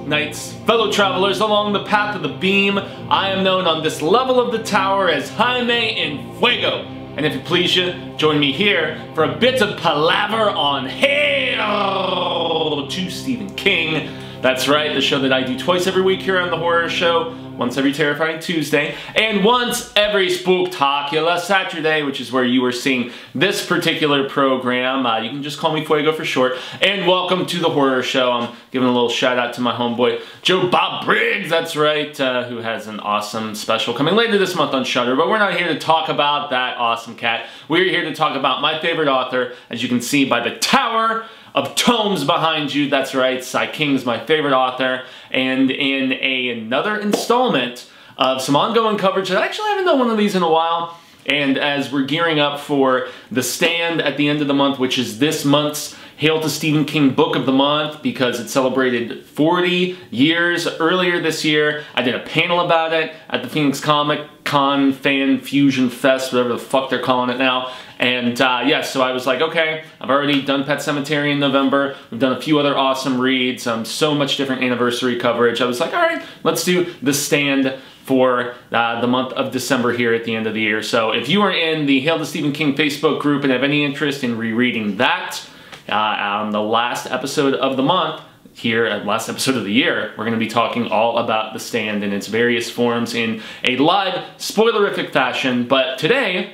Nights, fellow travelers along the path of the beam. I am known on this level of the tower as Jaime in Fuego. And if it please you, join me here for a bit of palaver on Hail to Stephen King. That's right, the show that I do twice every week here on the Horror Show. Once every terrifying Tuesday, and once every spooktacular Saturday, which is where you are seeing this particular program. You can just call me Fuego for short. And welcome to the Horror Show. I'm giving a little shout out to my homeboy, Joe Bob Briggs, that's right, who has an awesome special coming later this month on Shudder. But we're not here to talk about that awesome cat. We're here to talk about my favorite author, as you can see by the tower of tomes behind you. That's right, Sai King is my favorite author, and in another installment of some ongoing coverage that I actually haven't done one of these in a while, and as we're gearing up for The Stand at the end of the month, which is this month's Hail to Stephen King Book of the Month, because it celebrated 40 years earlier this year. I did a panel about it at the Phoenix Comic Con Fan Fusion Fest, whatever the fuck they're calling it now. And yeah, so I was like, okay, I've already done Pet Sematary in November. We've done a few other awesome reads, so much different anniversary coverage. I was like, all right, let's do The Stand for the month of December here at the end of the year. So if you are in the Hail to Stephen King Facebook group and have any interest in rereading that, on the last episode of the month, here at last episode of the year, we're going to be talking all about The Stand in its various forms in a live, spoilerific fashion. But today,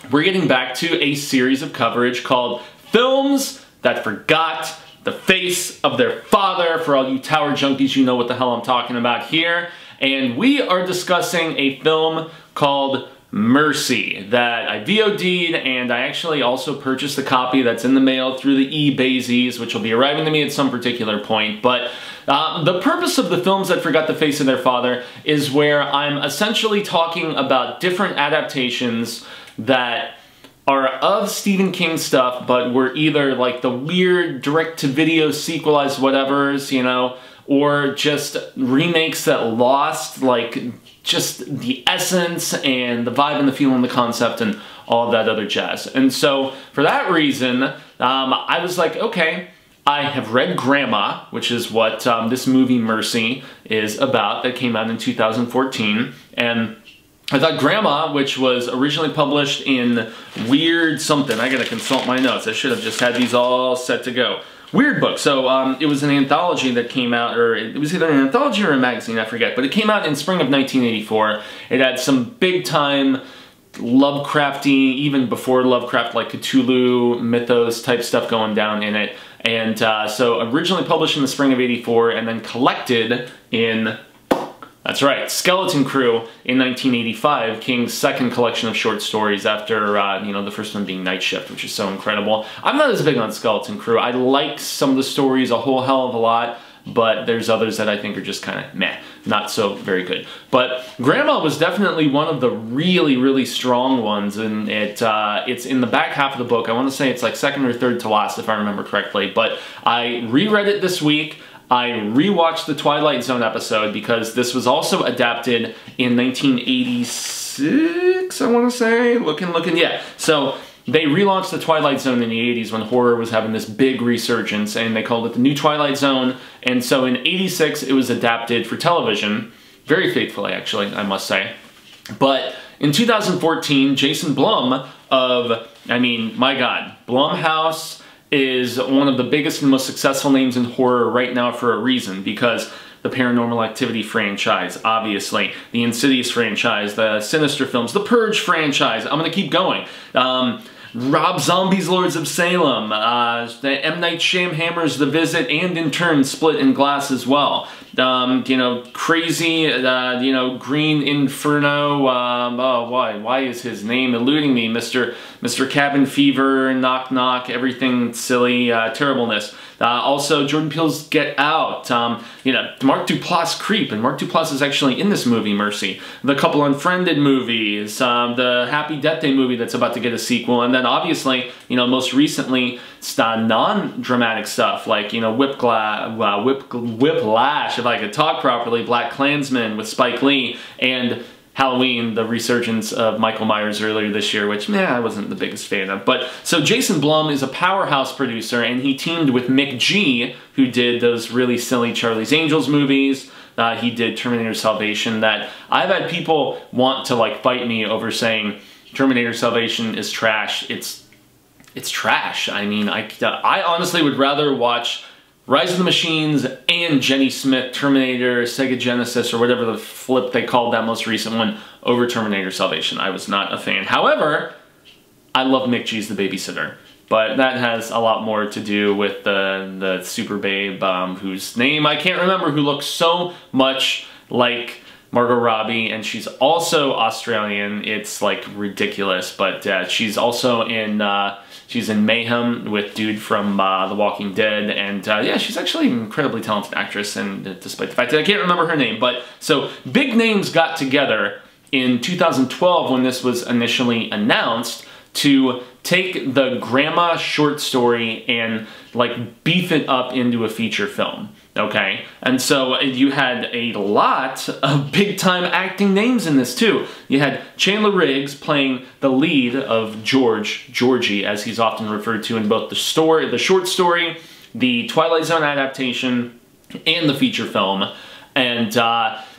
we're getting back to a series of coverage called Films That Forgot the Face of Their Father. For all you tower junkies, you know what the hell I'm talking about here. And we are discussing a film called Mercy that I VOD'd, and I actually also purchased a copy that's in the mail through the eBaysies, which will be arriving to me at some particular point. But the purpose of the Films That Forgot the Face of Their Father is where I'm essentially talking about different adaptations that are of Stephen King stuff, but were either like the weird direct-to-video sequelized whatevers, you know, or just remakes that lost, like, just the essence and the vibe and the feel and the concept and all of that other jazz. And so, for that reason, I was like, okay, I have read Gramma, which is what this movie Mercy is about, that came out in 2014, and I thought Gramma, which was originally published in Weird something, I gotta consult my notes, I should have just had these all set to go. Weird book. So it was an anthology that came out, or it was either an anthology or a magazine, I forget, but it came out in spring of 1984. It had some big time Lovecrafty, even before Lovecraft, like Cthulhu, mythos type stuff going down in it. And so originally published in the spring of '84 and then collected in, that's right, Skeleton Crew in 1985, King's second collection of short stories after, you know, the first one being Night Shift, which is so incredible. I'm not as big on Skeleton Crew. I like some of the stories a whole hell of a lot, but there's others that I think are just kind of meh, not so very good. But Gramma was definitely one of the really, really strong ones, and it's in the back half of the book. I want to say it's like second or third to last, if I remember correctly, but I reread it this week. I rewatched the Twilight Zone episode because this was also adapted in 1986, I want to say. Looking, yeah. So they relaunched the Twilight Zone in the 80s when horror was having this big resurgence, and they called it the New Twilight Zone. And so in 86, it was adapted for television. Very faithfully, actually, I must say. But in 2014, Jason Blum of, I mean, my God, Blumhouse is one of the biggest and most successful names in horror right now for a reason, because the Paranormal Activity franchise, obviously, the Insidious franchise, the Sinister films, the Purge franchise, I'm gonna keep going. Rob Zombie's Lords of Salem, the M. Night Shyamalan's The Visit, and in turn Split and Glass as well. you know, crazy, you know, Green Inferno, oh, why is his name eluding me? Mr. Cabin Fever, Knock Knock, everything silly, terribleness. Also, Jordan Peele's Get Out, you know, Mark Duplass Creep, and Mark Duplass is actually in this movie, Mercy. The Couple Unfriended movies, the Happy Death Day movie that's about to get a sequel, and then obviously, you know, most recently, non-dramatic stuff like, you know, Whiplash, if I could talk properly, Black Klansman with Spike Lee, and Halloween, the resurgence of Michael Myers earlier this year, which, I wasn't the biggest fan of. But, so Jason Blum is a powerhouse producer, and he teamed with Mick G, who did those really silly Charlie's Angels movies. He did Terminator Salvation, that I've had people want to, like, fight me over saying Terminator Salvation is trash. It's trash. I mean, I honestly would rather watch Rise of the Machines and Jenny Smith, Terminator, Sega Genesis, or whatever the flip they called that most recent one, over Terminator Salvation. I was not a fan. However, I love Mick G's The Babysitter, but that has a lot more to do with the super babe, whose name I can't remember, who looks so much like Margot Robbie, and she's also Australian. It's like ridiculous, but she's also in she's in Mayhem with dude from The Walking Dead, and yeah, she's actually an incredibly talented actress, and despite the fact that I can't remember her name. But so big names got together in 2012 when this was initially announced to take the Gramma short story and like beef it up into a feature film. Okay, and so you had a lot of big-time acting names in this too. You had Chandler Riggs playing the lead of Georgie, as he's often referred to in both the short story, the Twilight Zone adaptation, and the feature film. And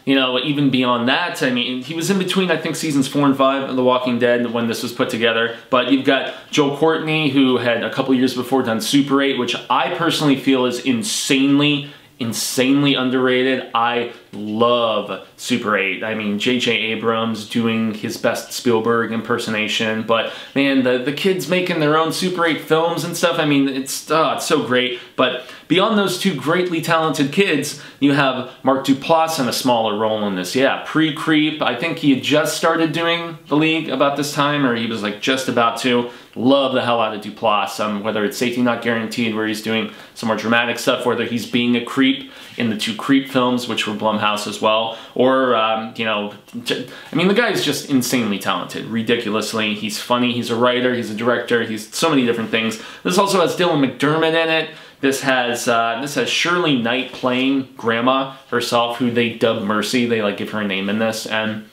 you know, even beyond that, I mean, he was in between, I think, seasons 4 and 5 of The Walking Dead when this was put together. But you've got Joel Courtney, who had a couple years before done Super 8, which I personally feel is insanely underrated. I love Super 8. I mean, J.J. Abrams doing his best Spielberg impersonation, but man, the kids making their own Super 8 films and stuff, I mean, it's so great. But beyond those two greatly talented kids, you have Mark Duplass in a smaller role in this. Yeah, pre-Creep. I think he had just started doing The League about this time, or he was like just about to. Love the hell out of Duplass, whether it's Safety Not Guaranteed, where he's doing some more dramatic stuff, whether he's being a creep in the 2 Creep films, which were Blumhouse as well, or, you know, I mean, the guy is just insanely talented, ridiculously. He's funny, he's a writer, he's a director, he's so many different things. This also has Dylan McDermott in it. This has Shirley Knight playing Gramma herself, who they dub Mercy. They like give her a name in this, and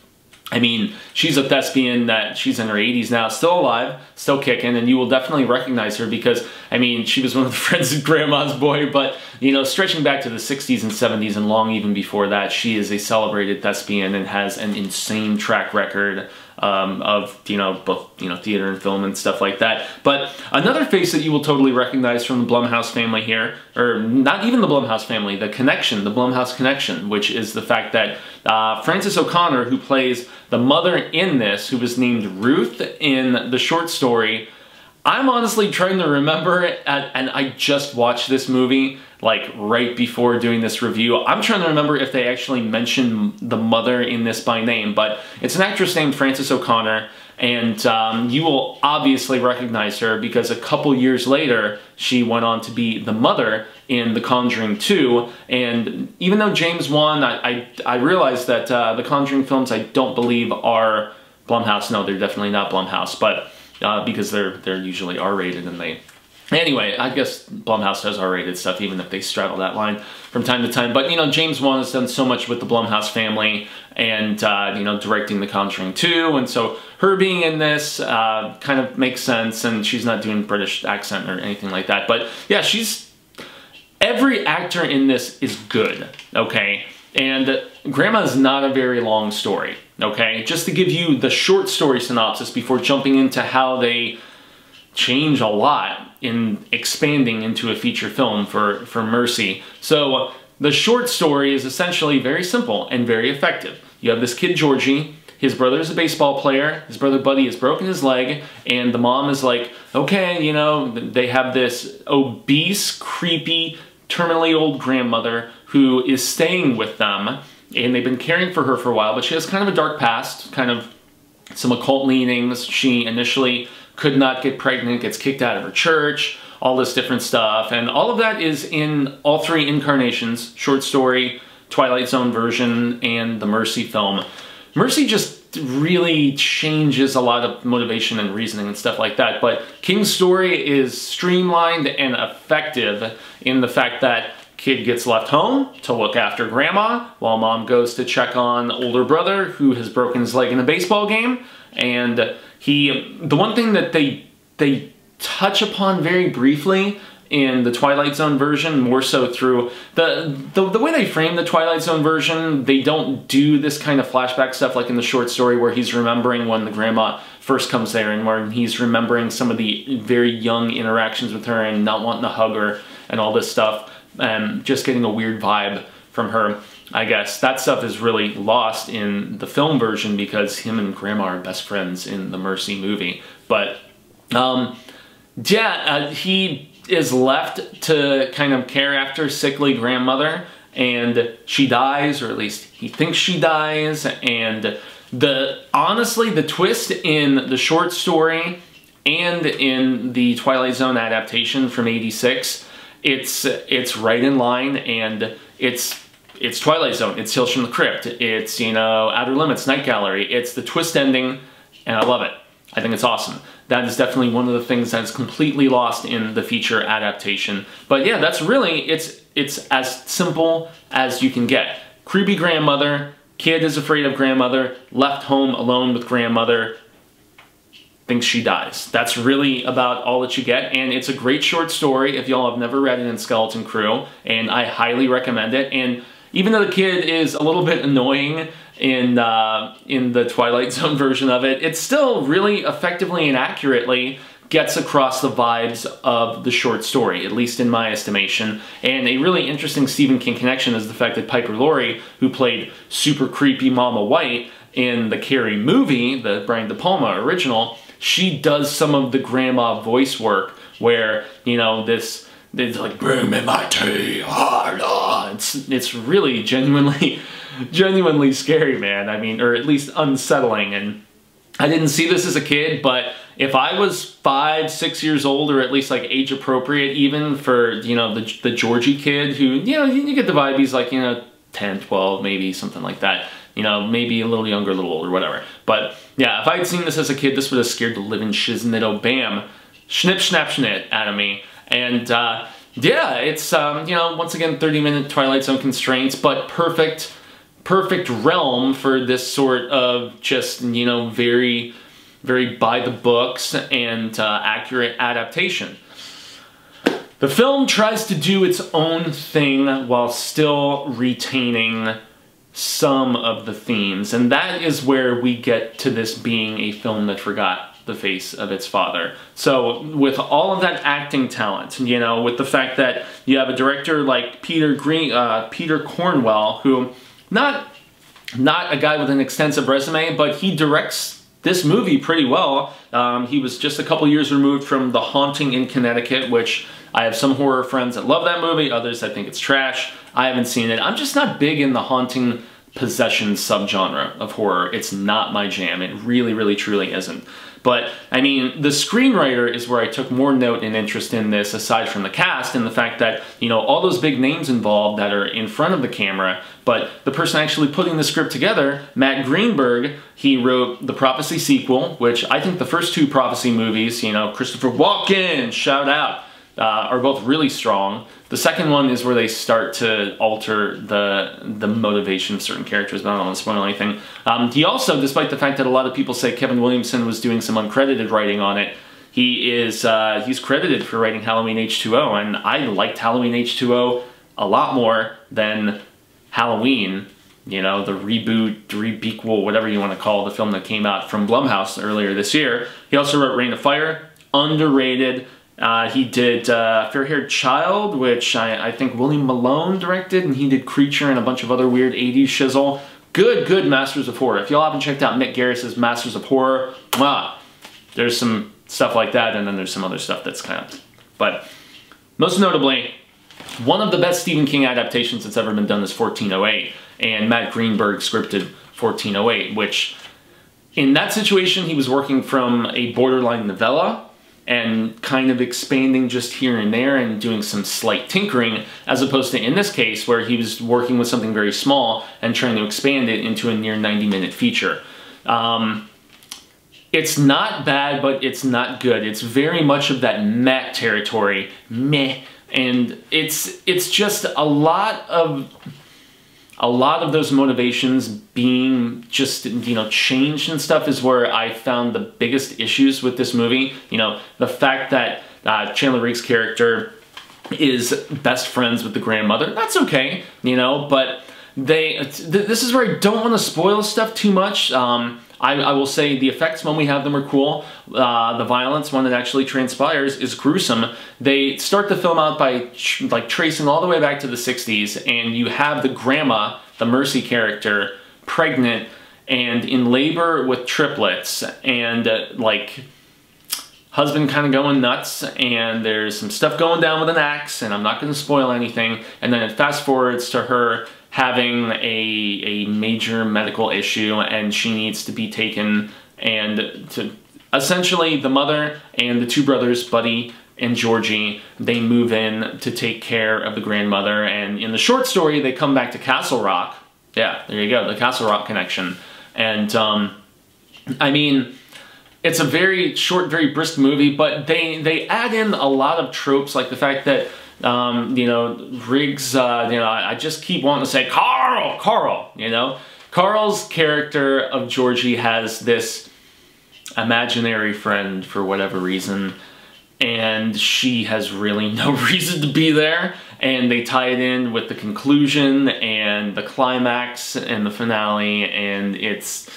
I mean, she's a thespian that she's in her 80s now, still alive, still kicking, and you will definitely recognize her because, I mean, she was one of the friends of Grandma's Boy, but, you know, stretching back to the 60s and 70s and long even before that, she is a celebrated thespian and has an insane track record of, you know, both, you know, theater and film and stuff like that. But another face that you will totally recognize from the Blumhouse family here, or not even the Blumhouse family, the connection, the Blumhouse connection, which is the fact that Frances O'Connor, who plays the mother in this, who was named Ruth in the short story, I'm honestly trying to remember it, and I just watched this movie like right before doing this review. I'm trying to remember if they actually mentioned the mother in this by name, but it's an actress named Frances O'Connor, and you will obviously recognize her because a couple years later she went on to be the mother in The Conjuring 2, and even though James Wan, I realized that the Conjuring films I don't believe are Blumhouse. No, they're definitely not Blumhouse, but because they're usually R-rated, and they... Anyway, I guess Blumhouse does R-rated stuff, even if they straddle that line from time to time. But, you know, James Wan has done so much with the Blumhouse family and, you know, directing The Conjuring 2. And so her being in this kind of makes sense, and she's not doing British accent or anything like that. But, yeah, every actor in this is good, okay? And Gramma's not a very long story, okay? Just to give you the short story synopsis before jumping into how they change a lot in expanding into a feature film for Mercy. So the short story is essentially very simple and very effective. You have this kid Georgie, his brother is a baseball player, his brother Buddy has broken his leg, and the mom is like, okay, you know, they have this obese, creepy, terminally old grandmother who is staying with them, and they've been caring for her for a while, but she has kind of a dark past, kind of some occult leanings. She initially could not get pregnant, gets kicked out of her church, all this different stuff, and all of that is in all three incarnations: short story, Twilight Zone version, and the Mercy film. Mercy just really changes a lot of motivation and reasoning and stuff like that, but King's story is streamlined and effective in the fact that kid gets left home to look after grandma while mom goes to check on older brother who has broken his leg in a baseball game. And the one thing that they touch upon very briefly in the Twilight Zone version, more so through the way they frame the Twilight Zone version, they don't do this kind of flashback stuff like in the short story where he's remembering when the grandma first comes there and where he's remembering some of the very young interactions with her and not wanting to hug her and all this stuff, and just getting a weird vibe from her. I guess that stuff is really lost in the film version because him and grandma are best friends in the Mercy movie. But he is left to kind of care after sickly grandmother, and she dies, or at least he thinks she dies. And honestly, the twist in the short story and in the Twilight Zone adaptation from '86, it's right in line, and it's Twilight Zone, it's Tales from the Crypt, it's, you know, Outer Limits, Night Gallery, it's the twist ending, and I love it. I think it's awesome. That is definitely one of the things that's completely lost in the feature adaptation. But yeah, that's really, it's as simple as you can get. Creepy grandmother, kid is afraid of grandmother, left home alone with grandmother, thinks she dies. That's really about all that you get, and it's a great short story if y'all have never read it in Skeleton Crew, and I highly recommend it. And even though the kid is a little bit annoying in the Twilight Zone version of it, it still really effectively and accurately gets across the vibes of the short story, at least in my estimation. And a really interesting Stephen King connection is the fact that Piper Laurie, who played super creepy Mama White in the Carrie movie, the Brian De Palma original, she does some of the grandma voice work where, you know, it's like, bring me my tea, it's really genuinely scary, man. I mean, or at least unsettling. And I didn't see this as a kid, but if I was 5, 6 years old, or at least like age appropriate even for, you know, the Georgie kid who, you know, you get the vibe he's like, you know, 10, 12, maybe something like that. You know, maybe a little younger, a little older, whatever. But yeah, if I had seen this as a kid, this would have scared the living shiznit bam, schnip, snap, schnit out of me. And yeah, it's, you know, once again, 30-minute Twilight Zone constraints, but perfect realm for this sort of just, you know, very, very by the books and accurate adaptation. The film tries to do its own thing while still retaining some of the themes, and that is where we get to this being a film that forgot the face of its father. So with all of that acting talent, you know, with the fact that you have a director like Peter Cornwell, who not a guy with an extensive resume, but he directs this movie pretty well. He was just a couple years removed from The Haunting in Connecticut, which I have some horror friends that love that movie, others that think it's trash. I haven't seen it. I'm just not big in the haunting possession subgenre of horror. It's not my jam. It really, really, truly isn't. But, I mean, the screenwriter is where I took more note and interest in this, aside from the cast, and the fact that, you know, all those big names involved that are in front of the camera, but the person actually putting the script together, Matt Greenberg, he wrote the Prophecy sequel, which I think the first two Prophecy movies, you know, Kristopher Walken, shout out, are both really strong. The second one is where they start to alter the motivation of certain characters, but I don't want to spoil anything. He also, despite the fact that a lot of people say Kevin Williamson was doing some uncredited writing on it, he's credited for writing Halloween H2O, and I liked Halloween H2O a lot more than Halloween, you know, the reboot, rebequel, whatever you want to call the film that came out from Blumhouse earlier this year. He also wrote Reign of Fire, underrated. He did Fair-Haired Child, which I think William Malone directed, and he did Creature and a bunch of other weird 80s shizzle. Good Masters of Horror. If y'all haven't checked out Mick Garris's Masters of Horror, there's some stuff like that, and then there's some other stuff that's kind of... But most notably, one of the best Stephen King adaptations that's ever been done is 1408, and Matt Greenberg scripted 1408, which in that situation he was working from a borderline novella and kind of expanding just here and there and doing some slight tinkering, as opposed to in this case where he was working with something very small and trying to expand it into a near 90-minute feature. It's not bad, but it's not good. It's very much of that meh territory, meh, and it's just a lot of those motivations being just, you know, changed and stuff is where I found the biggest issues with this movie. You know, the fact that Chandler Riggs' character is best friends with the grandmother, that's okay, you know, but this is where I don't want to spoil stuff too much. I will say the effects when we have them are cool. The violence when it actually transpires is gruesome. They start the film out by like tracing all the way back to the 60s, and you have the Gramma, the Mercy character, pregnant and in labor with triplets, and like husband kind of going nuts, and there's some stuff going down with an axe, and I'm not going to spoil anything, and then it fast forwards to her having a major medical issue, and she needs to be taken, and to essentially the mother and the two brothers, Buddy and Georgie, they move in to take care of the grandmother, and in the short story they come back to Castle Rock. Yeah, there you go, the Castle Rock connection. And I mean, it's a very short, very brisk movie, but they add in a lot of tropes, like the fact that you know, Riggs, you know, I just keep wanting to say Carl, you know. Carl's character of Georgie has this imaginary friend for whatever reason, and she has really no reason to be there, and they tie it in with the conclusion and the climax and the finale, and it's,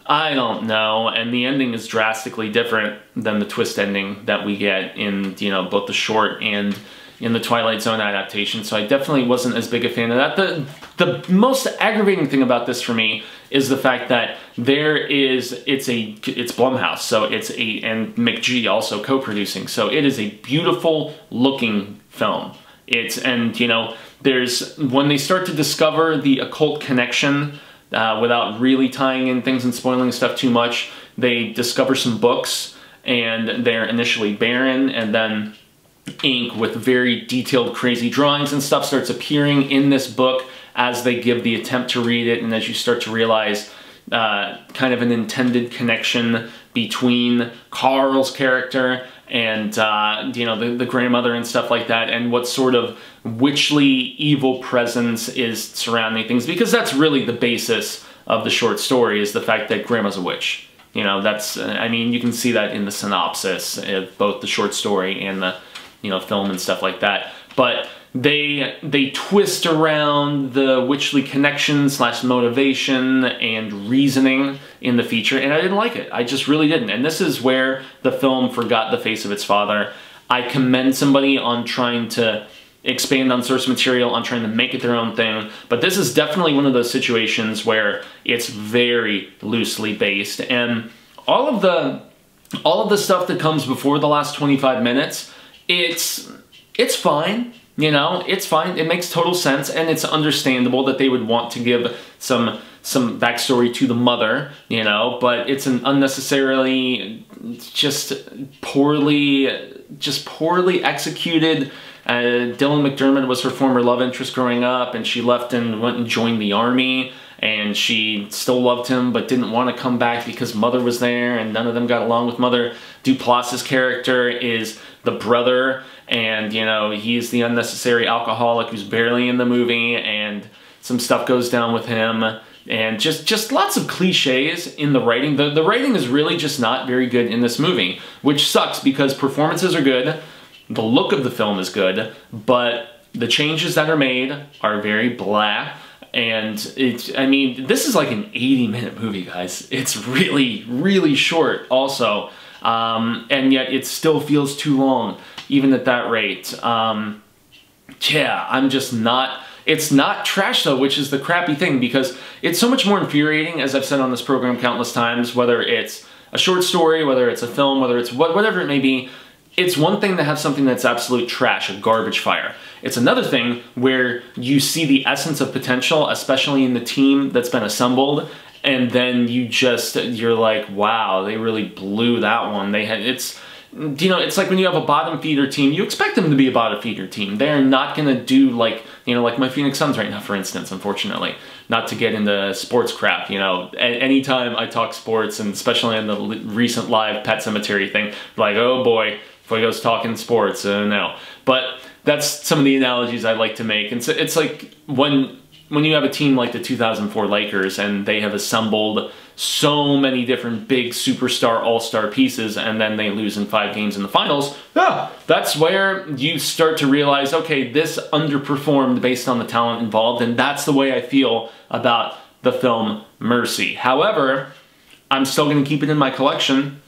I don't know, and the ending is drastically different than the twist ending that we get in, you know, both the short and in the Twilight Zone adaptation, so I definitely wasn't as big a fan of that. The most aggravating thing about this for me is the fact that it's Blumhouse, so and McG also co-producing, so it is a beautiful looking film. And you know, when they start to discover the occult connection, without really tying in things and spoiling stuff too much, they discover some books, and they're initially barren, and then ink with very detailed, crazy drawings and stuff starts appearing in this book as they give the attempt to read it, and as you start to realize kind of an intended connection between Carl's character and you know, the grandmother and stuff like that, and what sort of witchly evil presence is surrounding things, because that's really the basis of the short story, is the fact that Grandma's a witch. You know, that's, I mean, you can see that in the synopsis of both the short story and the, you know, film and stuff like that. But they twist around the witchly connection / motivation and reasoning in the feature, and I didn't like it. I just really didn't. And this is where the film forgot the face of its father. I commend somebody on trying to expand on source material, on trying to make it their own thing, but this is definitely one of those situations where it's very loosely based, and all of the stuff that comes before the last 25 minutes, it's fine, you know, it's fine, it makes total sense, and it's understandable that they would want to give some backstory to the mother, you know, but it's an unnecessarily just poorly executed. Dylan McDermott was her former love interest growing up, and she left and went and joined the army, and she still loved him but didn't want to come back because Mother was there, and none of them got along with Mother. Duplass's character is the brother, and you know, he's the unnecessary alcoholic who's barely in the movie, and some stuff goes down with him, and just lots of cliches in the writing. The writing is really just not very good in this movie, which sucks because performances are good, the look of the film is good, but the changes that are made are very blah. And I mean, this is like an 80-minute movie, guys. It's really, really short also. And yet it still feels too long, even at that rate. Yeah, I'm just not... It's not trash though, which is the crappy thing, because it's so much more infuriating, as I've said on this program countless times, whether it's a short story, whether it's a film, whether it's whatever it may be. it's one thing to have something that's absolute trash, a garbage fire. It's another thing where you see the essence of potential, especially in the team that's been assembled, and then you're like, wow, they really blew that one. It's like when you have a bottom feeder team, you expect them to be a bottom feeder team. They're not gonna do like my Phoenix Suns right now, for instance, unfortunately. Not to get into sports crap, anytime I talk sports, and especially in the recent live Pet Cemetery thing, like, oh boy, Fuego's talking sports, no. But that's some of the analogies I like to make. And so it's like when you have a team like the 2004 Lakers and they have assembled so many different big superstar all-star pieces and then they lose in 5 games in the finals, that's where you start to realize, okay, this underperformed based on the talent involved, and that's the way I feel about the film Mercy. However, I'm still going to keep it in my collection,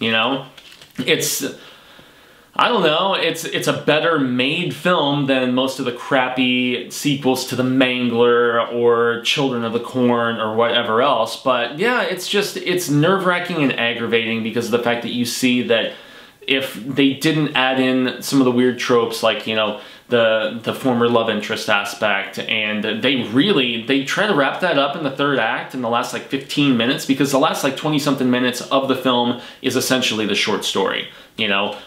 I don't know, it's a better made film than most of the crappy sequels to The Mangler or Children of the Corn or whatever else. But yeah, it's nerve-wracking and aggravating because of the fact that you see that if they didn't add in some of the weird tropes like, the former love interest aspect, and they try to wrap that up in the 3rd act in the last like 15 minutes, because the last like 20-something minutes of the film is essentially the short story.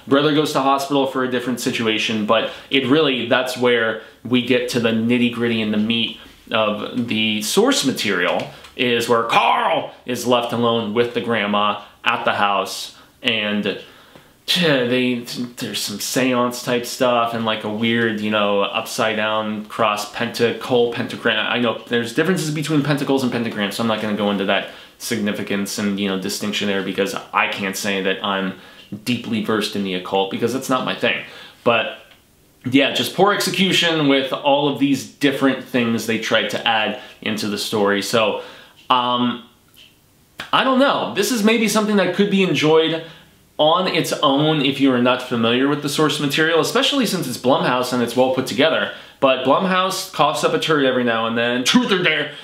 Brother goes to hospital for a different situation, but that's where we get to the nitty-gritty and the meat of the source material, is where Carl is left alone with the grandma at the house, and there's some seance type stuff and like a weird, upside down cross pentagram. I know there's differences between pentacles and pentagrams, so I'm not going to go into that significance and, distinction there, because I can't say that I'm deeply versed in the occult, because that's not my thing. But yeah, just poor execution with all of these different things they tried to add into the story. So, I don't know. This is maybe something that could be enjoyed on its own if you are not familiar with the source material, especially since it's Blumhouse and it's well put together. But Blumhouse coughs up a turd every now and then. Truth or dare.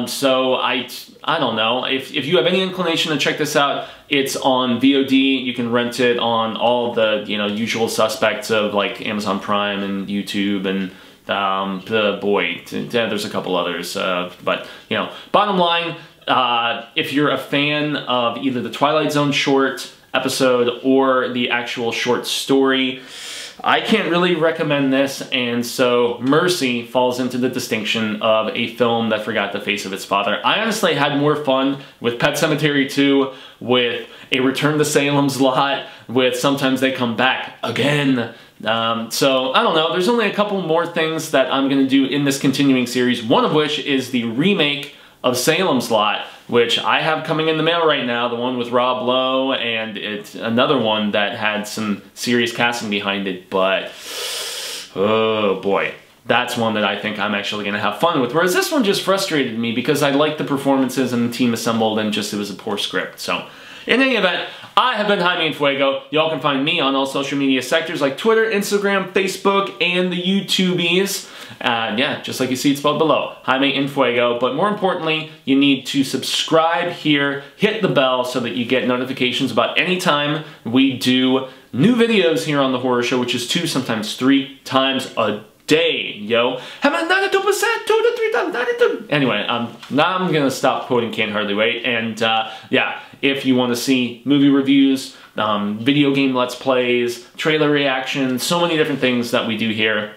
So I don't know. If you have any inclination to check this out, it's on VOD. You can rent it on all the usual suspects of like Amazon Prime and YouTube and there's a couple others. But bottom line, if you're a fan of either the Twilight Zone short episode or the actual short story, I can't really recommend this, and so Mercy falls into the distinction of a film that forgot the face of its father. I honestly had more fun with Pet Sematary 2, with A Return to Salem's Lot, with Sometimes They Come Back Again. So, I don't know, there's only a couple more things that I'm going to do in this continuing series, one of which is the remake of Salem's Lot, which I have coming in the mail right now, the one with Rob Lowe, and it's another one that had some serious casting behind it, but oh boy, that's one that I think I'm actually going to have fun with, whereas this one just frustrated me because I liked the performances and the team assembled, and just it was a poor script. So in any event, I have been Jaime and Fuego. Y'all can find me on all social media sectors like Twitter, Instagram, Facebook, and the YouTubies. Yeah, just like you see it spelled below, Jaime and Fuego. But more importantly, you need to subscribe here, hit the bell so that you get notifications about any time we do new videos here on The Horror Show, which is 2, sometimes 3 times a day, yo. Anyway, now I'm gonna stop quoting Can't Hardly Wait, and yeah, if you want to see movie reviews, video game let's plays, trailer reactions, so many different things that we do here.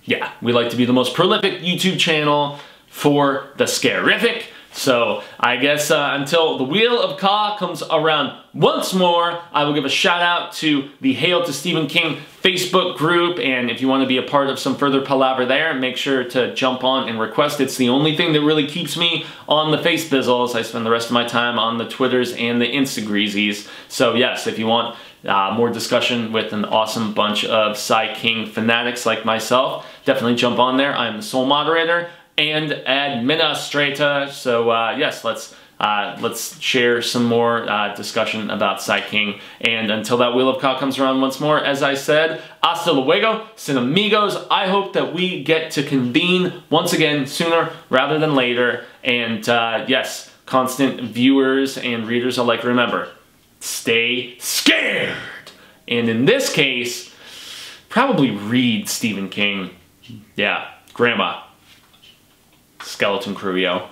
Yeah, we like to be the most prolific YouTube channel for the scarific. So I guess until the Wheel of Ka comes around once more, I will give a shout out to the Hail to Stephen King Facebook group, and if you want to be a part of some further palaver there, make sure to jump on and request. It's the only thing that really keeps me on the face bizzles. I spend the rest of my time on the Twitters and the Instagreesies. So yes, if you want more discussion with an awesome bunch of Sai King fanatics like myself, definitely jump on there. I am the sole moderator and administrator. So yes, let's share some more discussion about Sai King. And until that Wheel of Ka comes around once more, as I said, hasta luego, sin amigos. I hope that we get to convene once again sooner rather than later. And yes, constant viewers and readers alike, remember, stay scared And in this case, probably read Stephen King. Yeah, Gramma. Skeleton Crew, yo.